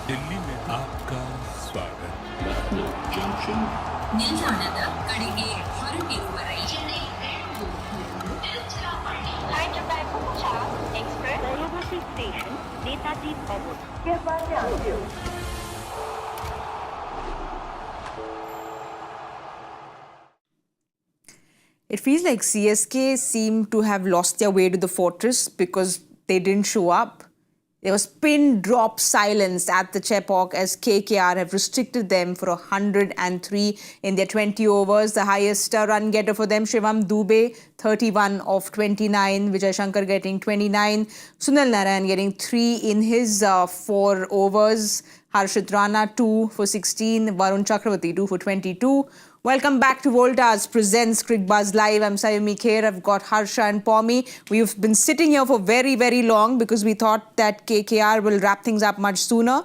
दिल्ली में आपका स्वागत. ನಿಲ್ದಾಣದ ಕಡೆಗೆ ಹೊರಟಿರುವರೆ Chennai Hyderabad Voltas Express University Station, Netaji Bhavan. It feels like CSK seem to have lost their way to the fortress because they didn't show up. There was pin drop silence at the Chepauk as KKR have restricted them for 103 in their 20 overs. The highest run getter for them, Shivam Dubey, 31 of 29. Vijay Shankar getting 29. Sunil Narayan getting 3 in his 4 overs. Harshit Rana 2 for 16. Varun Chakravarti 2 for 22. Welcome back to Voltas presents Cricbuzz Live. I'm Saiyami Kher. I've got Harsha and Pommie. We've been sitting here for very, very long because we thought that KKR will wrap things up much sooner.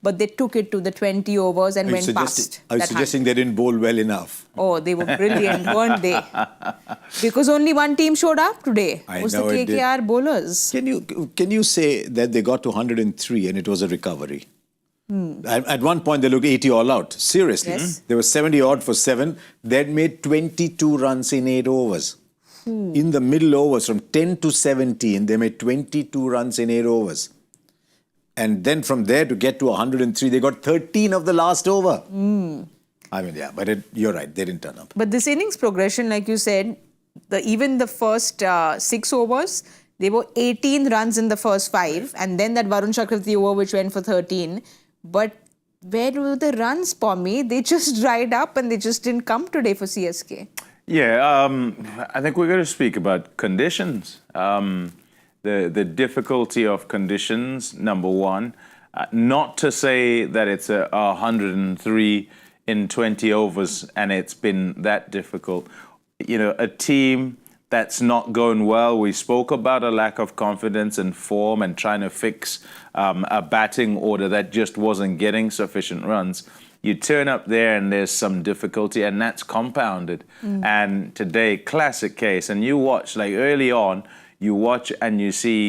But they took it to the 20 overs and went past. Are you suggesting they didn't bowl well enough? Oh, they were brilliant, weren't they? Because only one team showed up today. I It was know the it did. KKR bowlers. Can you say that they got to 103 and it was a recovery? At one point, they looked 80 all out. Seriously. Yes. They were 70 odd for 7. They'd made 22 runs in 8 overs. In the middle overs, from 10 to 17, they made 22 runs in 8 overs. And then from there to get to 103, they got 13 of the last over. I mean, yeah, but you're right. They didn't turn up. But this innings progression, like you said, even the first 6 overs, they were 18 runs in the first 5. And then that Varun Chakravarti over, which went for 13. But where were the runs, Pommie? They just dried up and they just didn't come today for CSK. Yeah, I think we're going to speak about conditions. The difficulty of conditions, number one. Not to say that it's a 103 in 20 overs and it's been that difficult. You know, a team that's not going well. We spoke about a lack of confidence and form and trying to fix a batting order that just wasn't getting sufficient runs. You turn up there and there's some difficulty and that's compounded. And today, classic case. And you watch, like early on, you watch and you see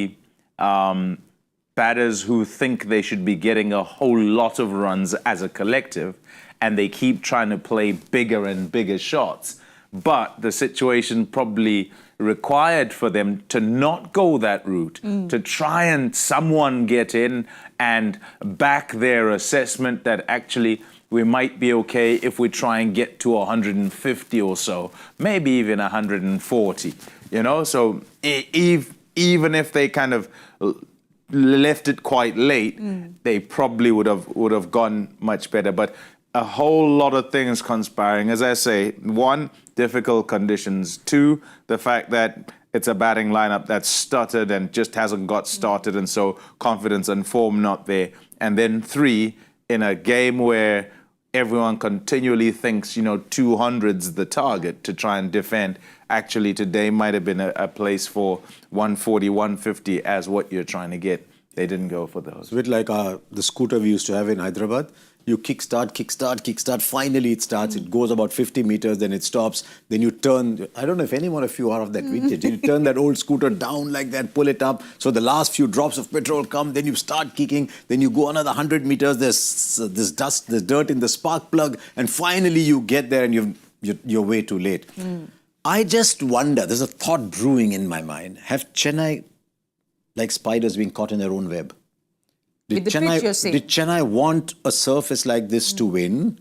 batters who think they should be getting a whole lot of runs as a collective and they keep trying to play bigger and bigger shots. But the situation probably required for them to not go that route, to try and someone get in and back their assessment that actually we might be okay if we try and get to 150 or so, maybe even 140, you know? So even if they kind of left it quite late, they probably would have gone much better. But a whole lot of things conspiring. As I say, one, difficult conditions. Two, the fact that it's a batting lineup that's stuttered and just hasn't got started, and so confidence and form not there. And then three, in a game where everyone continually thinks, 200's the target to try and defend. Actually, today might have been a place for 140, 150 as what you're trying to get. They didn't go for those. It's a bit like the scooter we used to have in Hyderabad. You kickstart, finally it starts, it goes about 50 meters, then it stops, then you turn. I don't know if any one of you are of that vintage. You turn that old scooter down like that, pull it up, so the last few drops of petrol come, then you start kicking, then you go another 100 meters, there's dust, there's dirt in the spark plug, and finally you get there and you're way too late. I just wonder, there's a thought brewing in my mind, have Chennai, like spiders being caught in their own web? Did Chennai want a surface like this to win?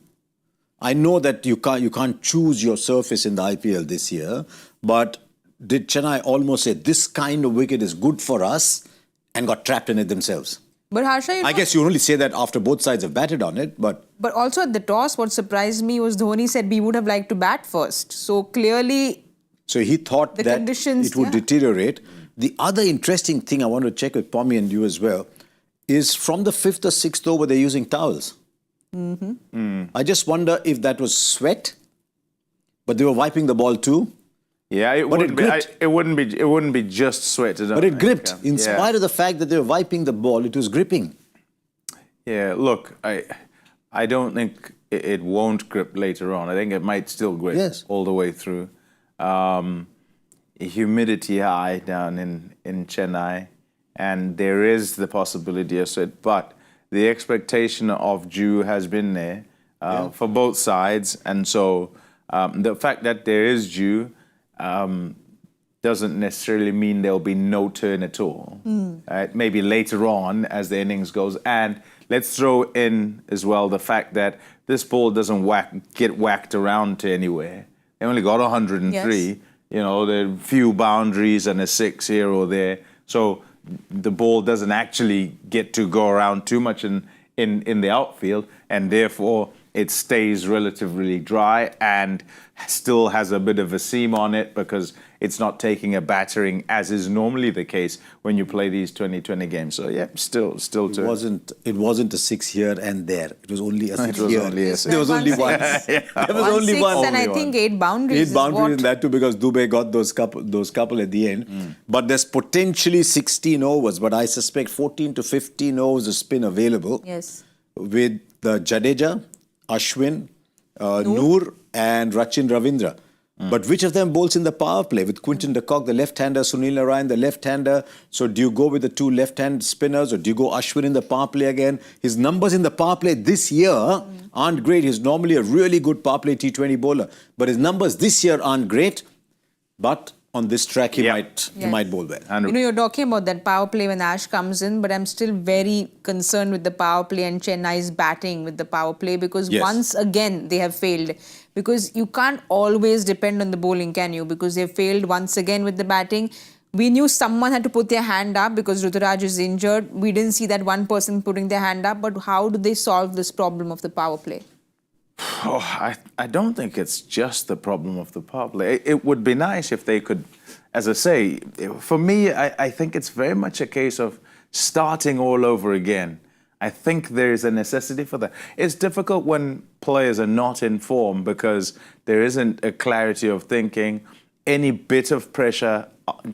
I know that you can't choose your surface in the IPL this year, but did Chennai almost say this kind of wicket is good for us and got trapped in it themselves? But Harsha, I guess you only say that after both sides have batted on it, but... But also at the toss, what surprised me was Dhoni said we would have liked to bat first. So clearly... So he thought that it would deteriorate. The other interesting thing I want to check with Pommie and you as well is from the 5th or 6th over, they're using towels. I just wonder if that was sweat, but they were wiping the ball too. Yeah, it wouldn't be just sweat. But it gripped. In spite of the fact that they were wiping the ball, it was gripping. Yeah, look, I don't think it won't grip later on. I think it might still grip all the way through. Humidity high down in Chennai. And there is the possibility of sweat, but the expectation of Jew has been there for both sides. And so the fact that there is Jew doesn't necessarily mean there'll be no turn at all. Maybe later on as the innings goes. And let's throw in as well the fact that this ball doesn't get whacked around to anywhere. They only got 103. Yes. You know, there are a few boundaries and a 6 here or there. So the ball doesn't actually get to go around too much in the outfield, and therefore it stays relatively dry and still has a bit of a seam on it because it's not taking a battering as is normally the case when you play these 2020 games. So yeah, still It wasn't a 6 here and there. It was only a 6 was here. only a six. There was only one. There was only one. And I think 8 boundaries. 8 is boundaries what- in that too because Dubey got those couple at the end. But there's potentially 16 overs, but I suspect 14 to 15 overs of spin available. Yes. With the Jadeja, Ashwin, Noor and Rachin Ravindra. But which of them bowls in the power play? With Quinton de Kock, the left-hander, Sunil Narayan, the left-hander. So do you go with the 2 left-hand spinners or do you go Ashwin in the power play again? His numbers in the power play this year aren't great. He's normally a really good power play T20 bowler. But his numbers this year aren't great. But on this track, he might bowl well. And You know, you're talking about that power play when Ash comes in, but I'm still very concerned with the power play and Chennai's batting with the power play because once again they have failed. Because you can't always depend on the bowling, can you? Because they've failed once again with the batting. We knew someone had to put their hand up because Ruturaj is injured. We didn't see that one person putting their hand up. But how do they solve this problem of the power play? Oh, I don't think it's just the problem of the power play. It would be nice if they could, as I say, for me, I think it's very much a case of starting all over again. I think there is a necessity for that. It's difficult when players are not in form because there isn't a clarity of thinking. Any bit of pressure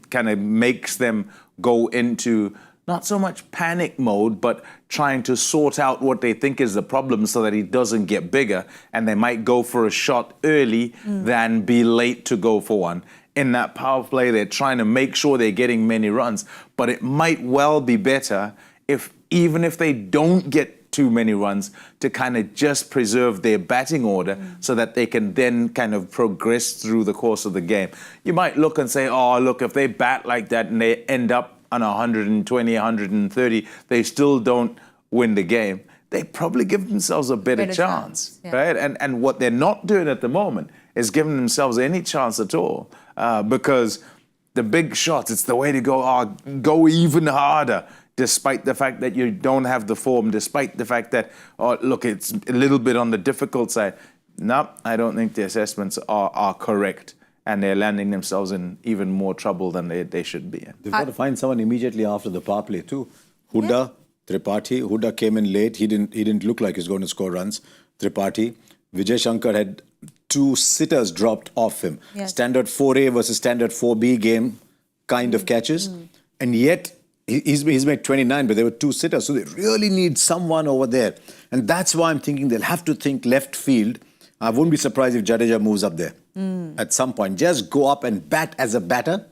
kind of makes them go into not so much panic mode, but trying to sort out what they think is the problem so that it doesn't get bigger. And they might go for a shot early than be late to go for one. In that power play, they're trying to make sure they're getting many runs. But it might well be better even if they don't get too many runs, to kind of just preserve their batting order so that they can then kind of progress through the course of the game. You might look and say, oh, look, if they bat like that and they end up on 120, 130, they still don't win the game. They probably give themselves a better chance, right? And what they're not doing at the moment is giving themselves any chance at all because the big shots, it's the way to go, go even harder, despite the fact that you don't have the form, despite the fact that, look, it's a little bit on the difficult side. No, I don't think the assessments are correct. And they're landing themselves in even more trouble than they should be in. They've got to find someone immediately after the power play too. Huda, Tripathi. Huda came in late. He didn't look like he was going to score runs. Tripathi. Vijay Shankar had 2 sitters dropped off him. Yes. Standard 4A versus standard 4B game kind of catches. And yet, he's made 29, but there were 2 sitters. So they really need someone over there. And that's why I'm thinking they'll have to think left field. I wouldn't be surprised if Jadeja moves up there at some point. Just go up and bat as a batter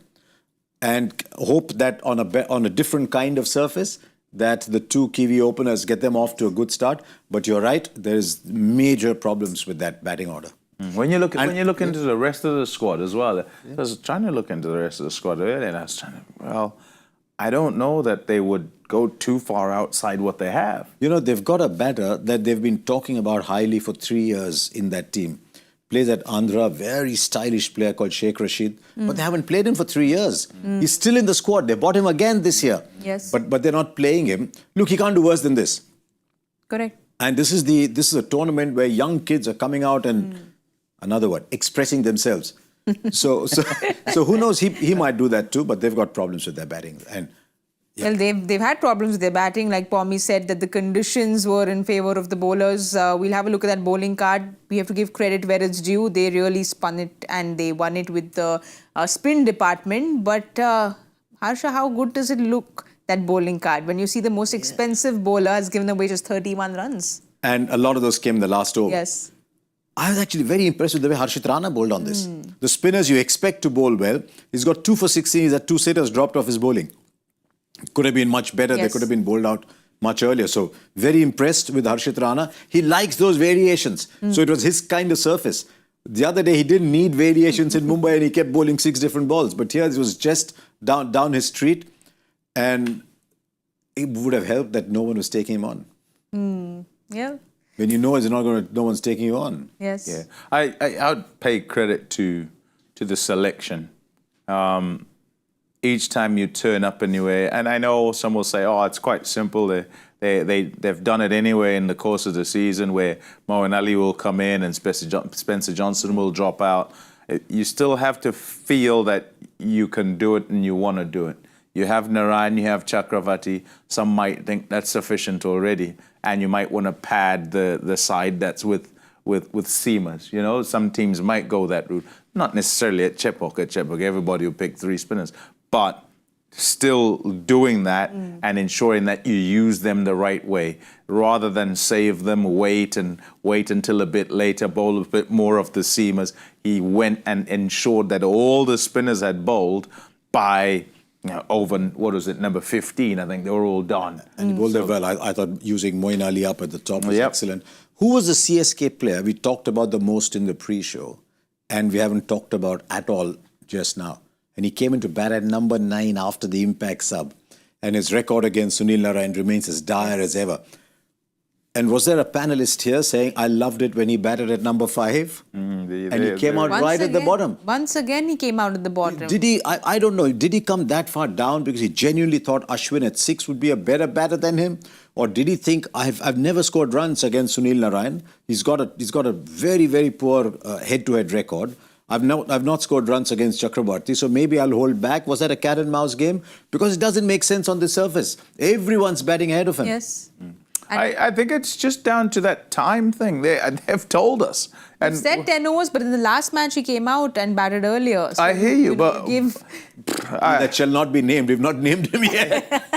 and hope that on a different kind of surface that the 2 Kiwi openers get them off to a good start. But you're right, there's major problems with that batting order. When you look into the rest of the squad as well, I was trying to look into the rest of the squad earlier and I was trying to, I don't know that they would go too far outside what they have. You know, they've got a batter that they've been talking about highly for 3 years in that team. Plays at Andhra, very stylish player called Sheikh Rashid. But they haven't played him for 3 years. He's still in the squad. They bought him again this year. Yes. But they're not playing him. Look, he can't do worse than this. Correct. And this is a tournament where young kids are coming out and, another word, expressing themselves. So who knows? He might do that too, but they've got problems with their batting. And Well, they've had problems with their batting. Like Pommie said, that the conditions were in favour of the bowlers. We'll have a look at that bowling card. We have to give credit where it's due. They really spun it and they won it with the spin department. But Harsha, how good does it look, that bowling card, when you see the most expensive bowler has given away just 31 runs? And a lot of those came in the last over. Yes. I was actually very impressed with the way Harshit Rana bowled on this. The spinners you expect to bowl well. He's got 2 for 16. He's had 2 sitters dropped off his bowling. Could have been much better. Yes. They could have been bowled out much earlier. So very impressed with Harshit Rana. He likes those variations. So it was his kind of surface. The other day, he didn't need variations in Mumbai and he kept bowling 6 different balls. But here, it was just down his street. And it would have helped that no one was taking him on. Yeah. When you know no one's taking you on. Yes. Yeah, I would pay credit to the selection. Each time you turn up anyway, and I know some will say, "Oh, it's quite simple. They've done it anyway in the course of the season, where Moeen Ali will come in and Spencer Johnson will drop out." You still have to feel that you can do it and you want to do it. You have Narayan, you have Chakravarti. Some might think that's sufficient already, and you might want to pad the side that's with seamers. You know, some teams might go that route. Not necessarily at Chepauk. Everybody will pick 3 spinners, but still doing that and ensuring that you use them the right way, rather than save them, wait until a bit later, bowl a bit more of the seamers. He went and ensured that all the spinners had bowled by over, what was it, number 15, I think they were all done. And he bowled them well. I thought using Moeen Ali up at the top was excellent. Who was the CSK player we talked about the most in the pre-show and we haven't talked about at all just now? And he came into bat at number 9 after the impact sub. And his record against Sunil Narine remains as dire as ever. And was there a panelist here saying, I loved it when he batted at number 5? And he came out right at the bottom. Once again, he came out at the bottom. Did he, I don't know, did he come that far down because he genuinely thought Ashwin at 6 would be a better batter than him? Or did he think, I've never scored runs against Sunil Narine. He's got a very, very poor head-to-head record. I've not scored runs against Chakrabarti, so maybe I'll hold back. Was that a cat and mouse game? Because it doesn't make sense on the surface. Everyone's batting ahead of him. Yes. I think it's just down to that time thing. They've told us. And said 10 overs, but in the last match he came out and batted earlier. So I hear you, but that shall not be named. We've not named him yet.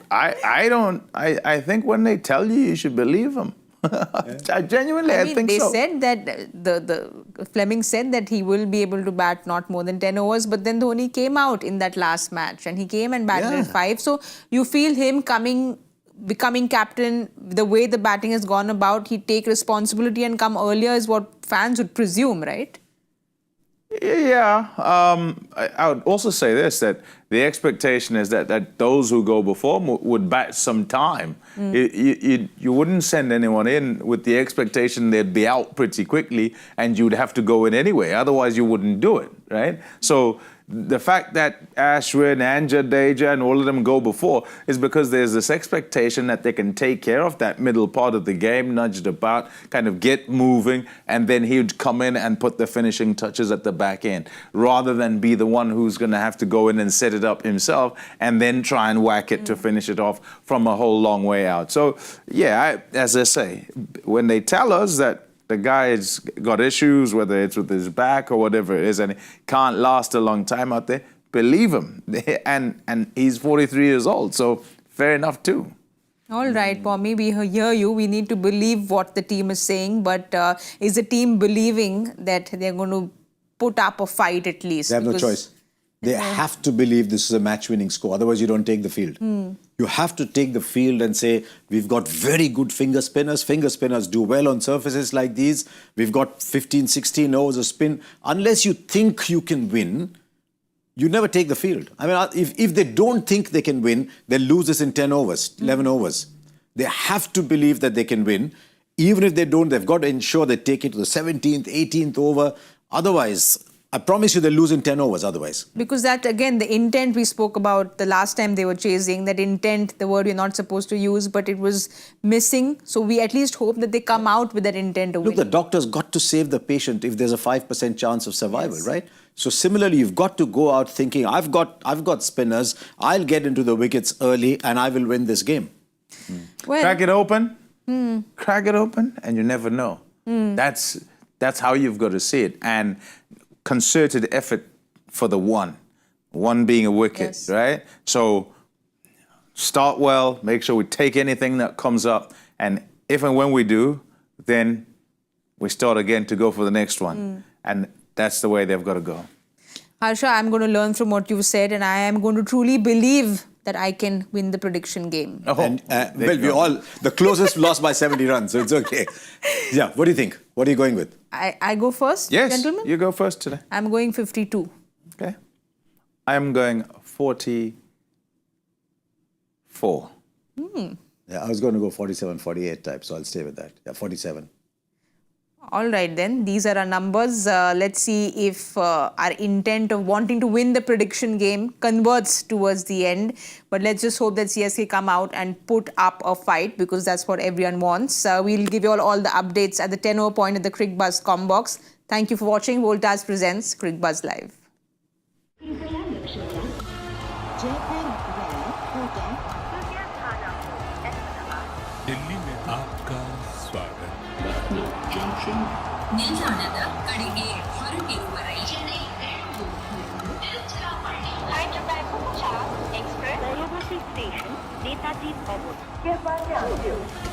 I think when they tell you, you should believe them. I genuinely, I think they so. They said that the Fleming said that he will be able to bat not more than 10 overs, but then Dhoni came out in that last match and he came and batted at 5. So you feel him becoming captain, the way the batting has gone about, he'd take responsibility and come earlier is what fans would presume, right? Yeah. I would also say this, that the expectation is that those who go before would bat some time. You wouldn't send anyone in with the expectation they'd be out pretty quickly and you'd have to go in anyway. Otherwise, you wouldn't do it, right? So the fact that Ashwin and Jadeja and all of them go before is because there's this expectation that they can take care of that middle part of the game, nudge it about, kind of get moving, and then he'd come in and put the finishing touches at the back end, rather than be the one who's going to have to go in and set it up himself and then try and whack it to finish it off from a whole long way out. So, yeah, as I say, when they tell us that the guy's got issues, whether it's with his back or whatever it is, and he can't last a long time out there, believe him. And he's 43 years old, so fair enough too. All right, Pommie, we hear you. We need to believe what the team is saying, but is the team believing that they're going to put up a fight at least? They have no choice. They have to believe this is a match-winning score. Otherwise, you don't take the field. You have to take the field and say, we've got very good finger spinners. Finger spinners do well on surfaces like these. We've got 15, 16 overs of spin. Unless you think you can win, you never take the field. I mean, if they don't think they can win, they'll lose this in 10 overs, 11 overs. They have to believe that they can win. Even if they don't, they've got to ensure they take it to the 17th, 18th over. Otherwise, I promise you they'll lose in 10 overs otherwise. Because that, again, the intent we spoke about the last time they were chasing, that intent, the word we're not supposed to use, but it was missing. So we at least hope that they come out with that intent of winning. Look, the doctor's got to save the patient if there's a 5% chance of survival, right? So similarly, you've got to go out thinking, I've got spinners, I'll get into the wickets early and I will win this game. Well, crack it open, and you never know. That's how you've got to see it. And concerted effort for the one being a wicket, right? So start well, make sure we take anything that comes up, and if and when we do, then we start again to go for the next one. And that's the way they've got to go. Harsha, I'm going to learn from what you've said, and I am going to truly believe that I can win the prediction game. And we all the closest lost by 70 runs, so it's okay. Yeah, what do you think? What are you going with? I go first, Yes, gentlemen? you go first today. I'm going 52. Okay. I'm going 44. Yeah, I was going to go 47, 48 type, so I'll stay with that. Yeah, 47. All right, then. These are our numbers. Let's see if our intent of wanting to win the prediction game converts towards the end. But let's just hope that CSK come out and put up a fight, because that's what everyone wants. We'll give you all the updates at the 10-hour point at the Cricbuzz Combox. Thank you for watching. Voltas presents Cricbuzz Live. Delhi में आपका स्वागत ನಿಲ್ದಾಣದ ಕಡೆಗೆ ಹೊರಟಿರುವವರೇ Hyderabad Bhubaneswar Express Railway Station Netaji Award. Cricbuzz.